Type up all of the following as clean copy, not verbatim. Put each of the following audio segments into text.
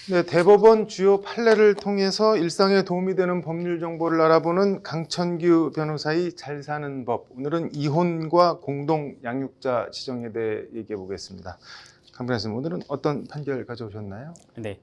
네, 대법원 주요 판례를 통해서 일상에 도움이 되는 법률 정보를 알아보는 강천규 변호사의 잘 사는 법. 오늘은 이혼과 공동 양육자 지정에 대해 얘기해 보겠습니다. 강 변호사님, 오늘은 어떤 판결 가져오셨나요? 네,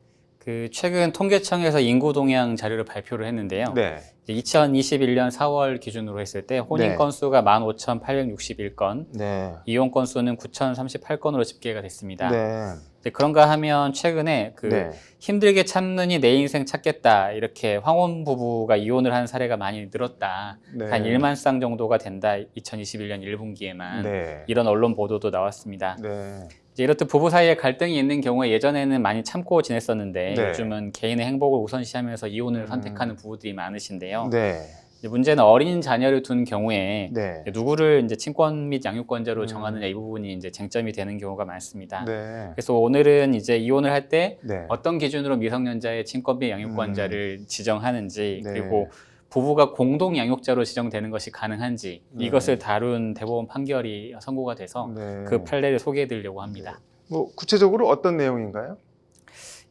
최근 통계청에서 인구 동향 자료를 발표를 했는데요. 네. 2021년 4월 기준으로 했을 때 혼인 네. 건수가 15,861건, 네. 이혼 건수는 9,038건으로 집계가 됐습니다. 네. 그런가 하면 최근에 네. 힘들게 참느니 내 인생 찾겠다 이렇게 황혼 부부가 이혼을 한 사례가 많이 늘었다. 네. 한 1만 쌍 정도가 된다. 2021년 1분기에만 네. 이런 언론 보도도 나왔습니다. 네. 이렇듯 부부 사이에 갈등이 있는 경우에 예전에는 많이 참고 지냈었는데 네. 요즘은 개인의 행복을 우선시하면서 이혼을 선택하는 부부들이 많으신데요. 네. 문제는 어린 자녀를 둔 경우에 네. 누구를 이제 친권 및 양육권자로 정하느냐 이 부분이 이제 쟁점이 되는 경우가 많습니다. 네. 그래서 오늘은 이제 이혼을 할 때 네. 어떤 기준으로 미성년자의 친권 및 양육권자를 지정하는지 네. 그리고 부부가 공동 양육자로 지정되는 것이 가능한지 네. 이것을 다룬 대법원 판결이 선고가 돼서 네. 그 판례를 소개해 드리려고 합니다. 뭐 구체적으로 어떤 내용인가요?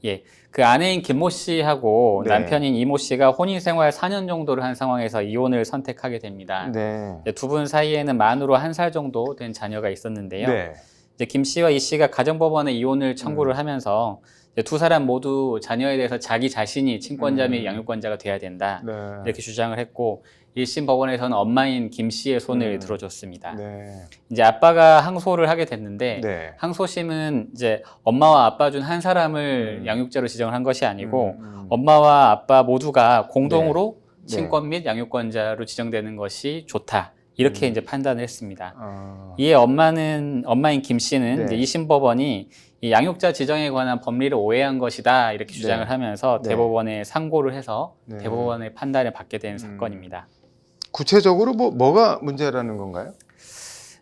예, 그 아내인 김모 씨하고 네. 남편인 이모 씨가 혼인 생활 4년 정도를 한 상황에서 이혼을 선택하게 됩니다. 네. 두 분 사이에는 만으로 1살 정도 된 자녀가 있었는데요. 네. 이제 김 씨와 이 씨가 가정법원에 이혼을 청구를 하면서 이제 두 사람 모두 자녀에 대해서 자기 자신이 친권자 및 양육권자가 돼야 된다. 네. 이렇게 주장을 했고 1심 법원에서는 엄마인 김 씨의 손을 들어줬습니다. 네. 이제 아빠가 항소를 하게 됐는데 네. 항소심은 이제 엄마와 아빠 중 한 사람을 양육자로 지정을 한 것이 아니고 음. 엄마와 아빠 모두가 공동으로 네. 친권 및 양육권자로 지정되는 것이 좋다. 이렇게 이제 판단을 했습니다. 이에 엄마인 김 씨는 네. 이제 2심 법원이 이 양육자 지정에 관한 법리를 오해한 것이다 이렇게 주장을 네. 하면서 네. 대법원에 상고를 해서 네. 대법원의 판단을 받게 된 사건입니다. 구체적으로 뭐가 문제라는 건가요?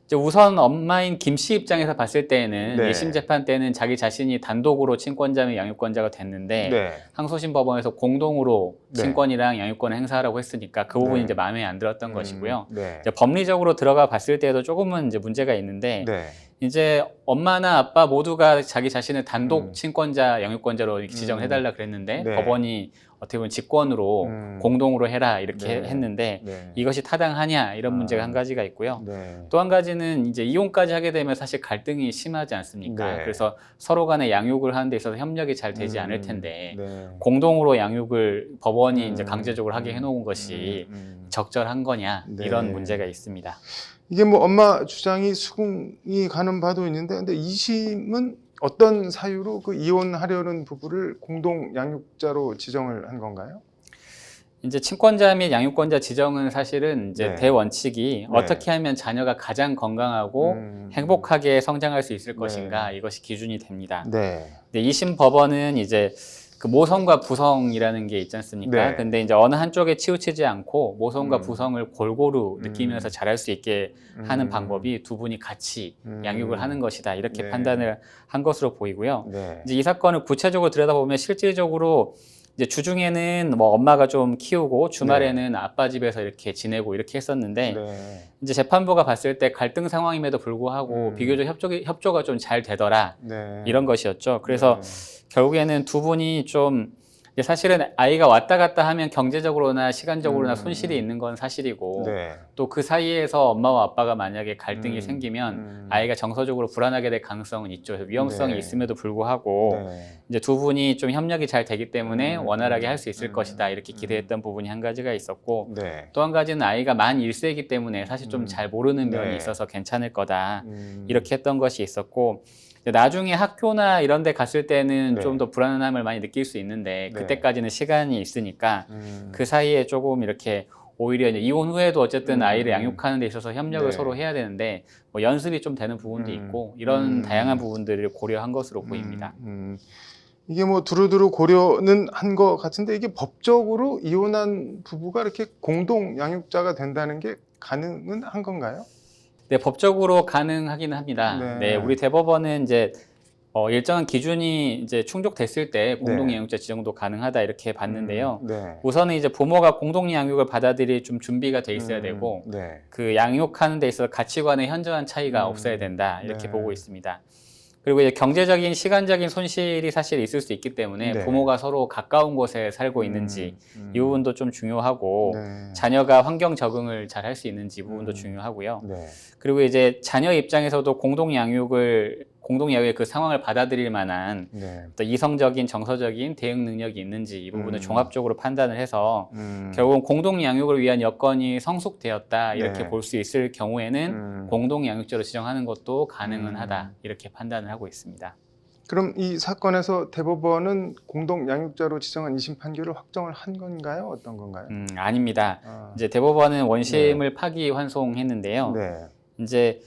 이제 우선 엄마인 김 씨 입장에서 봤을 때에는 네. 1심 재판 때는 자기 자신이 단독으로 친권자 및 양육권자가 됐는데 네. 항소심 법원에서 공동으로 네. 친권이랑 양육권을 행사하라고 했으니까 그 부분이 네. 이제 마음에 안 들었던 것이고요. 네. 이제 법리적으로 들어가 봤을 때도 조금은 이제 문제가 있는데 네. 이제 엄마나 아빠 모두가 자기 자신을 단독 친권자, 양육권자로 이렇게 지정해달라 그랬는데 네. 법원이 어떻게 보면 직권으로 공동으로 해라 이렇게 네. 했는데 네. 이것이 타당하냐 이런 문제가 한 가지가 있고요. 네. 또 한 가지는 이제 이혼까지 하게 되면 사실 갈등이 심하지 않습니까? 네. 그래서 서로 간에 양육을 하는 데 있어서 협력이 잘 되지 않을 텐데 네. 공동으로 양육을 법원이 이제 강제적으로 하게 해놓은 것이 적절한 거냐 네. 이런 문제가 있습니다. 이게 뭐 엄마 주장이 수긍이 가는 바도 있는데, 근데 2심은 어떤 사유로 그 이혼하려는 부부를 공동 양육자로 지정을 한 건가요? 이제 친권자 및 양육권자 지정은 사실은 이제 네. 대원칙이 어떻게 하면 자녀가 가장 건강하고 행복하게 성장할 수 있을 것인가 이것이 기준이 됩니다. 네. 근데 2심 법원은 이제 그 모성과 부성이라는 게 있지 않습니까? 네. 근데 이제 어느 한쪽에 치우치지 않고 모성과 부성을 골고루 느끼면서 자랄 수 있게 하는 방법이 두 분이 같이 양육을 하는 것이다. 이렇게 네. 판단을 한 것으로 보이고요. 네. 이제 이 사건을 구체적으로 들여다보면 실질적으로 이제 주중에는 뭐 엄마가 좀 키우고 주말에는 아빠 집에서 이렇게 지내고 이렇게 했었는데 네. 이제 재판부가 봤을 때 갈등 상황임에도 불구하고 비교적 협조가 좀 잘 되더라. 네. 이런 것이었죠. 그래서 결국에는 두 분이 좀 사실은 아이가 왔다 갔다 하면 경제적으로나 시간적으로나 손실이 있는 건 사실이고 네. 또 그 사이에서 엄마와 아빠가 만약에 갈등이 생기면 아이가 정서적으로 불안하게 될 가능성은 있죠. 위험성이 네. 있음에도 불구하고 네. 이제 두 분이 좀 협력이 잘 되기 때문에 원활하게 할 수 있을 것이다 이렇게 기대했던 부분이 한 가지가 있었고 네. 또 한 가지는 아이가 만 1세이기 때문에 사실 좀 잘 모르는 면이 네. 있어서 괜찮을 거다 이렇게 했던 것이 있었고 나중에 학교나 이런 데 갔을 때는 네. 좀 더 불안함을 많이 느낄 수 있는데 네. 그때까지는 시간이 있으니까 그 사이에 조금 이렇게 오히려 이제 이혼 후에도 어쨌든 아이를 양육하는 데 있어서 협력을 네. 서로 해야 되는데 뭐 연습이 좀 되는 부분도 있고 이런 다양한 부분들을 고려한 것으로 보입니다. 이게 뭐 두루두루 고려는 한 것 같은데, 이게 법적으로 이혼한 부부가 이렇게 공동 양육자가 된다는 게 가능은 한 건가요? 네, 법적으로 가능하기는 합니다. 네. 네, 우리 대법원은 이제 일정한 기준이 이제 충족됐을 때 공동 양육자 지정도 가능하다 이렇게 봤는데요. 네. 우선은 이제 부모가 공동 양육을 받아들일 좀 준비가 돼 있어야 되고 네. 그 양육하는 데 있어서 가치관의 현저한 차이가 없어야 된다 이렇게 네. 보고 있습니다. 그리고 이제 경제적인 시간적인 손실이 사실 있을 수 있기 때문에 네. 부모가 서로 가까운 곳에 살고 있는지 이 부분도 좀 중요하고 네. 자녀가 환경 적응을 잘 할 수 있는지 이 부분도 중요하고요. 네. 그리고 이제 자녀 입장에서도 공동 양육의 그 상황을 받아들일 만한 네. 어떤 이성적인 정서적인 대응 능력이 있는지 이 부분을 종합적으로 판단을 해서 결국은 공동 양육을 위한 여건이 성숙되었다 이렇게 네. 볼 수 있을 경우에는 공동 양육자로 지정하는 것도 가능은 하다 이렇게 판단을 하고 있습니다. 그럼 이 사건에서 대법원은 공동 양육자로 지정한 2심 판결을 확정을 한 건가요? 어떤 건가요? 아닙니다. 아. 이제 대법원은 원심을 파기환송했는데요. 네. 이제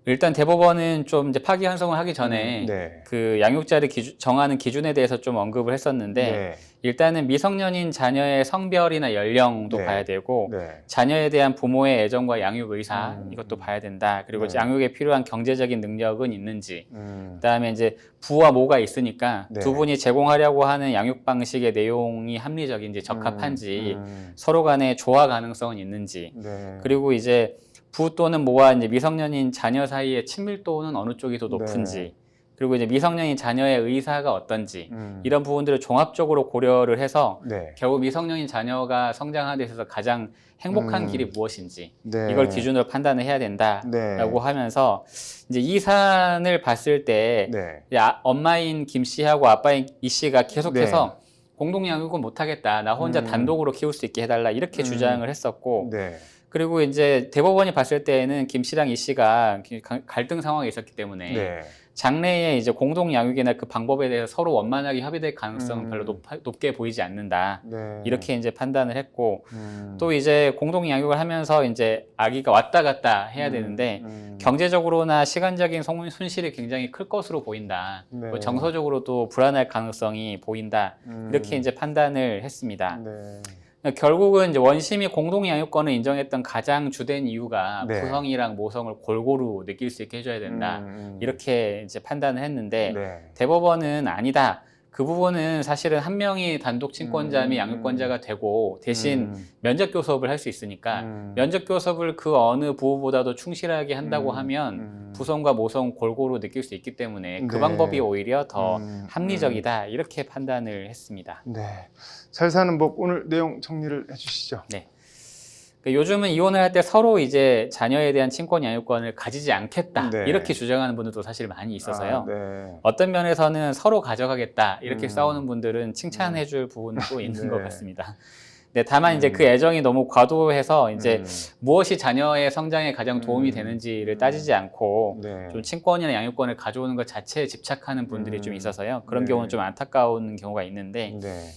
일단 대법원은 좀 이제 파기환송을 하기 전에 네. 그 양육자를 정하는 기준에 대해서 좀 언급을 했었는데 네. 일단은 미성년인 자녀의 성별이나 연령도 네. 봐야 되고 네. 자녀에 대한 부모의 애정과 양육 의사 이것도 봐야 된다. 그리고 네. 양육에 필요한 경제적인 능력은 있는지. 그다음에 이제 부와 모가 있으니까 네. 두 분이 제공하려고 하는 양육 방식의 내용이 합리적인지 적합한지 서로 간의 조화 가능성은 있는지. 네. 그리고 이제 부 또는 모와 이제 미성년인 자녀 사이의 친밀도는 어느 쪽이 더 높은지. 네. 그리고 이제 미성년인 자녀의 의사가 어떤지 이런 이런 부분들을 종합적으로 고려를 해서 네. 결국 미성년인 자녀가 성장하는 데 있어서 가장 행복한 길이 무엇인지 네. 이걸 기준으로 판단을 해야 된다라고 네. 하면서 이제 이 사안을 봤을 때 네. 이제 엄마인 김 씨하고 아빠인 이 씨가 계속해서 공동 양육은 못하겠다. 나 혼자 단독으로 키울 수 있게 해달라 이렇게 주장을 했었고 네. 그리고 이제 대법원이 봤을 때에는 김 씨랑 이 씨가 갈등 상황에 있었기 때문에 네. 장래에 이제 공동 양육이나 그 방법에 대해서 서로 원만하게 협의될 가능성은 별로 높게 보이지 않는다. 네. 이렇게 이제 판단을 했고 또 이제 공동 양육을 하면서 이제 아기가 왔다 갔다 해야 되는데 경제적으로나 시간적인 손실이 굉장히 클 것으로 보인다. 네. 또 정서적으로도 불안할 가능성이 보인다. 이렇게 이제 판단을 했습니다. 네. 결국은 이제 원심이 공동 양육권을 인정했던 가장 주된 이유가 네. 부성이랑 모성을 골고루 느낄 수 있게 해줘야 된다. 이렇게 이제 판단을 했는데 네. 대법원은 아니다. 그 부분은 사실은 한 명이 단독 친권자 및 양육권자가 되고 대신 면접 교섭을 할 수 있으니까 면접 교섭을 그 어느 부부보다도 충실하게 한다고 하면 부성과 모성 골고루 느낄 수 있기 때문에 그 네. 방법이 오히려 더 합리적이다. 이렇게 판단을 했습니다. 네. 잘 사는 법 오늘 내용 정리를 해주시죠. 네. 요즘은 이혼을 할 때 서로 이제 자녀에 대한 친권 양육권을 가지지 않겠다 네. 이렇게 주장하는 분들도 사실 많이 있어서요. 아, 네. 어떤 면에서는 서로 가져가겠다 이렇게 싸우는 분들은 칭찬해줄 부분도 있는 네. 것 같습니다. 네, 다만 이제 그 애정이 너무 과도해서 이제 무엇이 자녀의 성장에 가장 도움이 되는지를 따지지 않고 네. 좀 친권이나 양육권을 가져오는 것 자체에 집착하는 분들이 좀 있어서요. 그런 네. 경우는 좀 안타까운 경우가 있는데 네.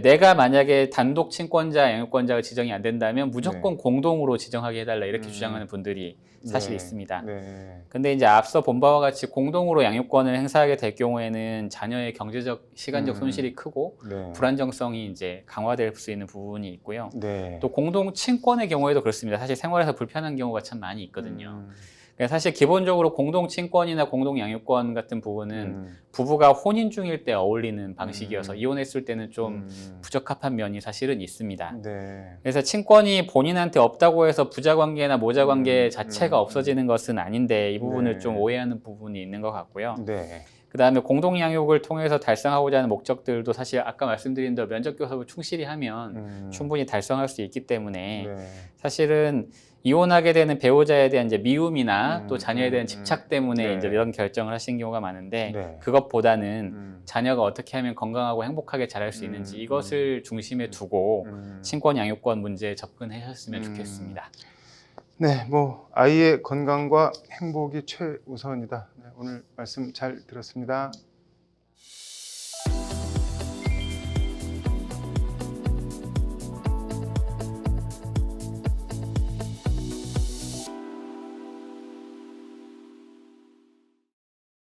내가 만약에 단독 친권자, 양육권자가 지정이 안 된다면 무조건 공동으로 지정하게 해달라 이렇게 주장하는 분들이 사실 네. 있습니다. 네. 근데 이제 앞서 본 바와 같이 공동으로 양육권을 행사하게 될 경우에는 자녀의 경제적, 시간적 손실이 크고 네. 불안정성이 이제 강화될 수 있는 부분이 있고요. 네. 또 공동 친권의 경우에도 그렇습니다. 사실 생활에서 불편한 경우가 참 많이 있거든요. 사실 기본적으로 공동 친권이나 공동 양육권 같은 부분은 부부가 혼인 중일 때 어울리는 방식이어서 이혼했을 때는 좀 부적합한 면이 사실은 있습니다. 네. 그래서 친권이 본인한테 없다고 해서 부자 관계나 모자 관계 자체가 없어지는 것은 아닌데 이 부분을 네. 좀 오해하는 부분이 있는 것 같고요. 네. 그 다음에 공동 양육을 통해서 달성하고자 하는 목적들도 사실 아까 말씀드린 대로 면접 교섭을 충실히 하면 충분히 달성할 수 있기 때문에 네. 사실은 이혼하게 되는 배우자에 대한 이제 미움이나 또 자녀에 대한 집착 때문에 네. 이제 이런 결정을 하신 경우가 많은데 네. 그것보다는 자녀가 어떻게 하면 건강하고 행복하게 자랄 수 있는지 이것을 중심에 두고 친권 양육권 문제에 접근하셨으면 좋겠습니다. 네, 뭐 아이의 건강과 행복이 최우선이다. 네, 오늘 말씀 잘 들었습니다.